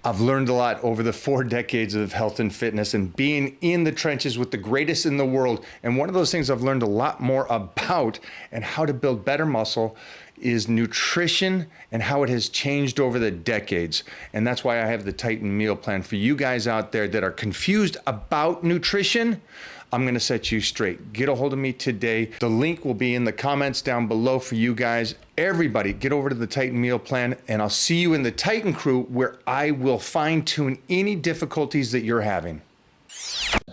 I've learned a lot over the 4 decades of health and fitness and being in the trenches with the greatest in the world. And one of those things I've learned a lot more about and how to build better muscle is nutrition and how it has changed over the decades. And that's why I have the Titan meal plan for you guys out there that are confused about nutrition. I'm gonna set you straight. Get a hold of me today. The link will be in the comments down below for you guys. Everybody, get over to the Titan meal plan, and I'll see you in the Titan crew where I will fine tune any difficulties that you're having.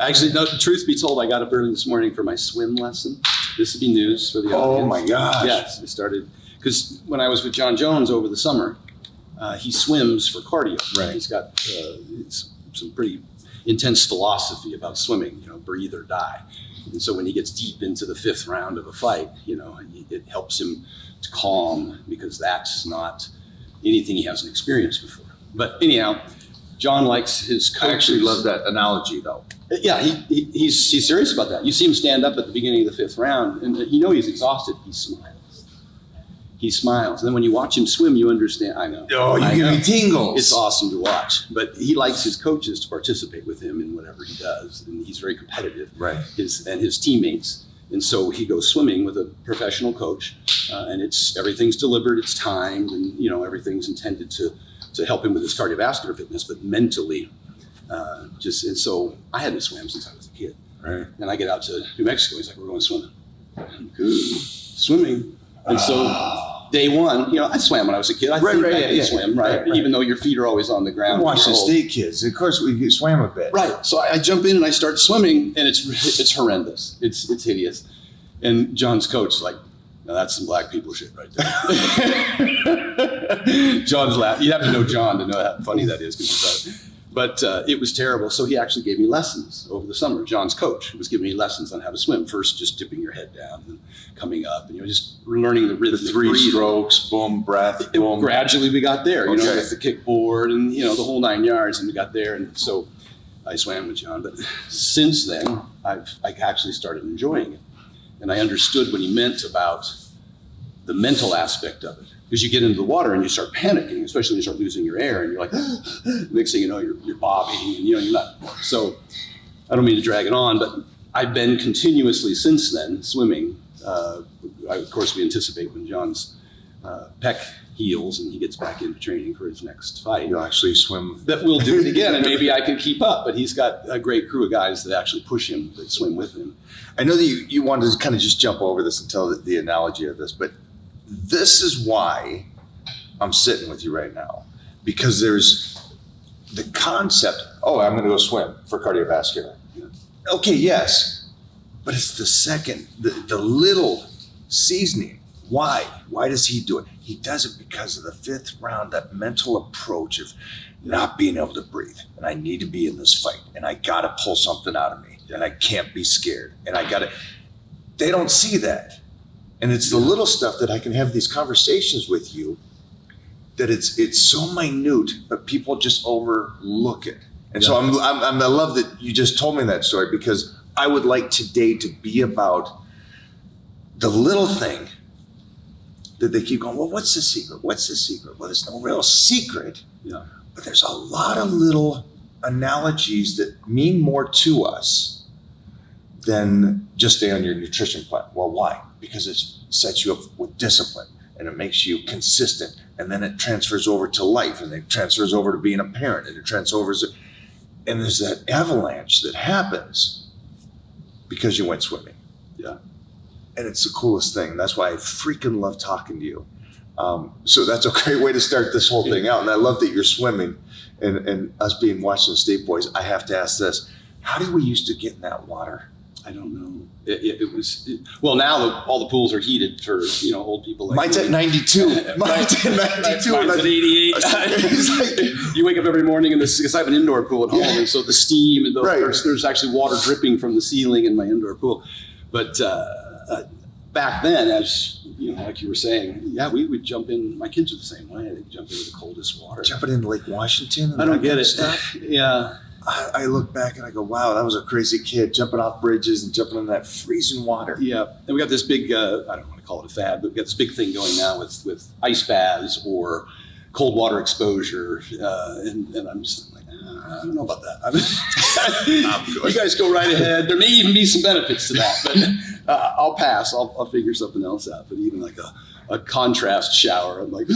Actually, no, truth be told, I got up early this morning for my swim lesson. This would be news for the audience. Oh my gosh. Yes, it started, because when I was with John Jones over the summer, he swims for cardio. Right. He's got some pretty intense philosophy about swimming, breathe or die. And so when he gets deep into the 5th round of a fight, it helps him to calm, because that's not anything he hasn't experienced before. But anyhow, John likes his coaches. I actually love that analogy though. Yeah, he's serious about that. You see him stand up at the beginning of the 5th round, and he's exhausted. He smiles. He smiles. And then when you watch him swim, you understand. I know. Oh, you give me tingles. It's awesome to watch. But he likes his coaches to participate with him in whatever he does, and he's very competitive. Right. His teammates. And so he goes swimming with a professional coach, and everything's deliberate, it's timed, and everything's intended to help him with his cardiovascular fitness, but mentally, and so I hadn't swam since I was a kid. Right. And I get out to New Mexico, he's like, we're going swimming. Swimming. And so day one, I swam when I was a kid. I could swim, right? Even though your feet are always on the ground. Washington State kids, of course we swam a bit. Right. So I jump in and I start swimming, and it's horrendous. It's hideous. And John's coach is like, now that's some black people shit right there. John's laughing. You have to know John to know how funny that is. But it was terrible. So he actually gave me lessons over the summer. John's coach was giving me lessons on how to swim. First, just dipping your head down and coming up, and just learning the rhythm. The 3 strokes, boom, breath, boom. Gradually we got there, Okay. with the kickboard and, the whole 9 yards, and we got there. And so I swam with John. But since then, I actually started enjoying it. And I understood what he meant about the mental aspect of it. Because you get into the water and you start panicking, especially when you start losing your air, and you're like, next thing you know, you're bobbing, and you're not. So I don't mean to drag it on, but I've been continuously since then swimming. Of course, we anticipate when John's pec heals and he gets back into training for his next fight. You'll actually swim. That we'll do it again, and maybe I can keep up. But he's got a great crew of guys that actually push him, that swim with him. I know that you wanted to kind of just jump over this and tell the analogy of this, but this is why I'm sitting with you right now, because there's the concept, I'm going to go swim for cardiovascular. Okay, yes, but it's the second, the little seasoning. Why? Why does he do it? He does it because of the 5th round, that mental approach of not being able to breathe, and I need to be in this fight, and I got to pull something out of me, and I can't be scared, and they don't see that. And it's the little stuff that I can have these conversations with you, that it's so minute, but people just overlook it. And so I love that you just told me that story, because I would like today to be about the little thing that they keep going, well, what's the secret? What's the secret? Well, there's no real secret, but there's a lot of little analogies that mean more to us than just stay on your nutrition plan. Well, why? Because it sets you up with discipline, and it makes you consistent, and then it transfers over to life, and it transfers over to being a parent, and it transfers, and there's that avalanche that happens because you went swimming. Yeah. And it's the coolest thing. That's why I freaking love talking to you. So that's a great way to start this whole thing out. And I love that you're swimming, and us being Washington State boys. I have to ask this: how did we used to get in that water? I don't know. Well, now all the pools are heated for old people. Like Mine's at 92. Mine's at 92. Mine's at 88. You wake up every morning because I have an indoor pool at home, and so the steam and there's actually water dripping from the ceiling in my indoor pool. But back then, as like you were saying, we would jump in. My kids are the same way. They jump into the coldest water. Jumping into Lake Washington. And I don't get it. Stuff. Yeah. I look back and I go, wow, that was a crazy kid jumping off bridges and jumping in that freezing water. Yeah, and we got this big, I don't want to call it a fad, but we got this big thing going now with ice baths or cold water exposure, and I'm just like, I don't know about that. You guys go right ahead. There may even be some benefits to that, but I'll pass. I'll figure something else out. But even like a contrast shower, I'm like,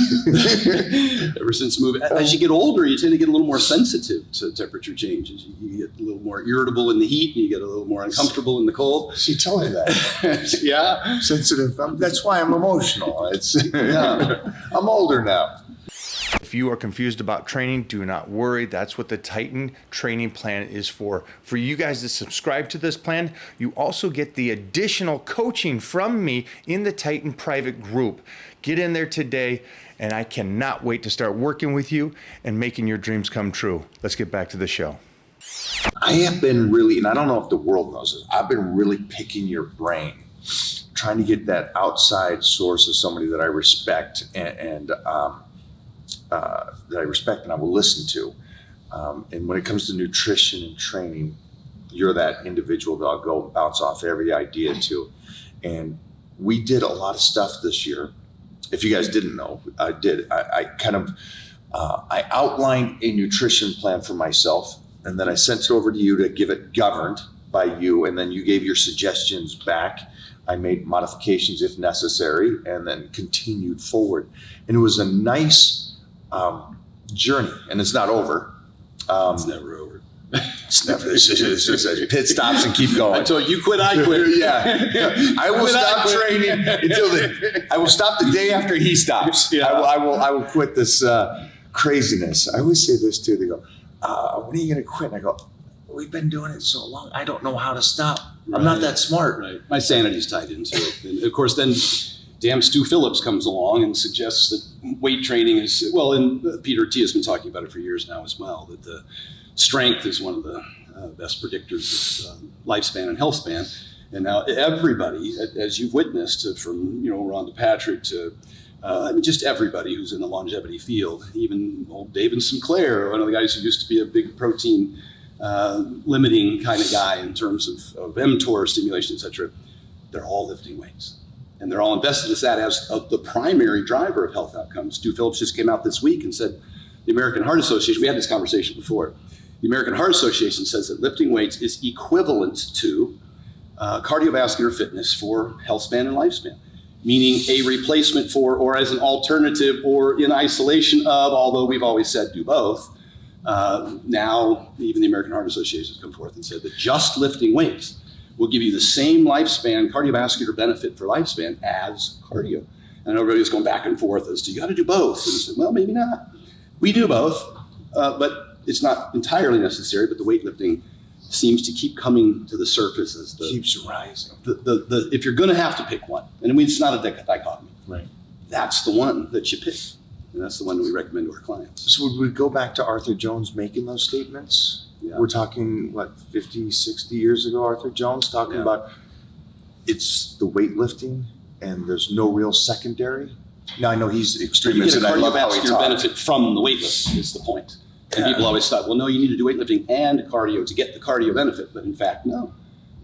ever since moving, as you get older, you tend to get a little more sensitive to temperature changes. You get a little more irritable in the heat, and you get a little more uncomfortable in the cold. She told me that. Yeah. I'm sensitive. That's why I'm emotional. Yeah. I'm older now. If you are confused about training, do not worry. That's what the Titan training plan is for. For you guys to subscribe to this plan, you also get the additional coaching from me in the Titan private group. Get in there today, and I cannot wait to start working with you and making your dreams come true. Let's get back to the show. I have been really, and I don't know if the world knows it, I've been really picking your brain, trying to get that outside source of somebody that I respect and that I respect and I will listen to. And when it comes to nutrition and training, you're that individual that I'll go bounce off every idea to. And we did a lot of stuff this year. If you guys didn't know, I did. I outlined a nutrition plan for myself, and then I sent it over to you to give it governed by you, and then you gave your suggestions back. I made modifications if necessary, and then continued forward. And it was a nice journey, and it's not over. It's never over. It's never. It's just pit stops and keep going. Until you quit, I quit. Yeah. I will stop training until I will stop the day after he stops. Yeah. I will quit this craziness. I always say this too. They go, "When are you going to quit?" And I go, "We've been doing it so long. I don't know how to stop. I'm not that smart." Right. My sanity's tied into it, and of course, then damn Stu Phillips comes along and suggests that weight training is, well, and Peter T has been talking about it for years now as well, that the strength is one of the best predictors of lifespan and health span. And now everybody, as you've witnessed, from Rhonda Patrick to just everybody who's in the longevity field, even old David Sinclair, one of the guys who used to be a big protein limiting kind of guy in terms of mTOR stimulation, et cetera, they're all lifting weights. And they're all invested in that as the primary driver of health outcomes. Stu Phillips just came out this week and said the American Heart Association, we had this conversation before, the American Heart Association says that lifting weights is equivalent to cardiovascular fitness for health span and lifespan, meaning a replacement for, or as an alternative, or in isolation of, although we've always said do both. Now, even the American Heart Association has come forth and said that just lifting weights will give you the same lifespan, cardiovascular benefit for lifespan as cardio. And everybody's going back and forth as to, you got to do both. And I said, well, maybe not. We do both, but it's not entirely necessary. But the weightlifting seems to keep coming to the surface as keeps rising. If you're going to have to pick one, and it's not a dichotomy, Right. That's the one that you pick. And that's the one that we recommend to our clients. So would we go back to Arthur Jones making those statements? Yeah. We're talking, 50, 60 years ago, Arthur Jones talking about it's the weightlifting and there's no real secondary. Now, I know he's extremist and I love how he cardiovascular talks. benefit from the weightlifting is the point. And people always thought, well, no, you need to do weightlifting and cardio to get the cardio benefit. But in fact, no.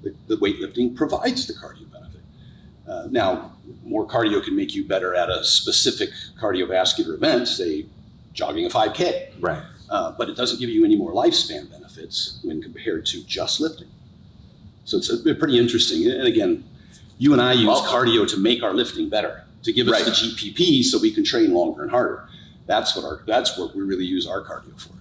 The weightlifting provides the cardio benefit. Now, more cardio can make you better at a specific cardiovascular event, say jogging a 5K. Right. But it doesn't give you any more lifespan benefits when compared to just lifting. So it's pretty interesting. And again, you and I use cardio to make our lifting better, to give us the GPP so we can train longer and harder. That's what we really use our cardio for.